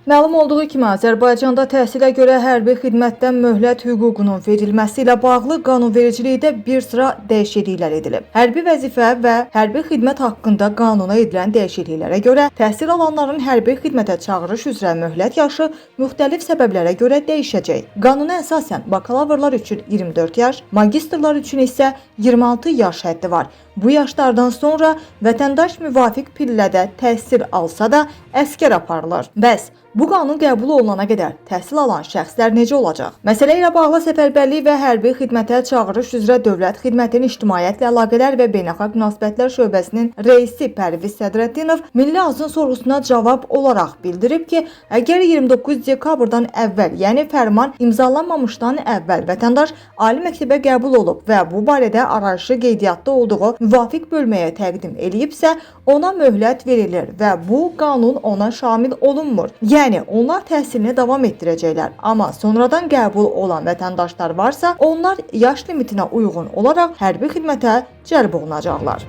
Məlum olduğu kimi, Azərbaycanda təhsilə görə hərbi xidmətdən möhlət hüququnun verilməsi ilə bağlı qanunvericilikdə bir sıra dəyişikliklər edilib. Hərbi vəzifə və hərbi xidmət haqqında qanuna edilən dəyişikliklərə görə təhsil alanların hərbi xidmətə çağırış üzrə möhlət yaşı müxtəlif səbəblərə görə dəyişəcək. Qanuna əsasən bakalavrlar üçün 24 yaş, magistrlar üçün isə 26 yaş həddi var. Bu yaşlardan sonra vətəndaş müvafiq pillədə təhsil alsa da əskər aparılır. Bəs bu qanun qəbul olunana qədər təhsil alan şəxslər necə olacaq? Məsələ ilə bağlı Səfərbərlik və Hərbi Xidmətə Çağırış üzrə Dövlət Xidmətinin İctimaiyyətlə Əlaqələr və Beynəlxalq Münasibətlər şöbəsinin rəisi Pərviz Sədrəddinov Milli Ağzın sorğusuna cavab olaraq bildirib ki, əgər 29 dekabrdan əvvəl, yəni fərman imzalanmamışdan əvvəl vətəndaş ali məktəbə qəbul olub və bu barədə arayışı qeydiyyatda olduğu müvafiq bölməyə təqdim eləyibsə, ona möhlət verilir və bu qanun ona şamil olunmur. Yəni, onlar təhsilini davam etdirəcəklər. Amma sonradan qəbul olan vətəndaşlar varsa, onlar yaş limitinə uyğun olaraq hərbi xidmətə cəlb olunacaqlar.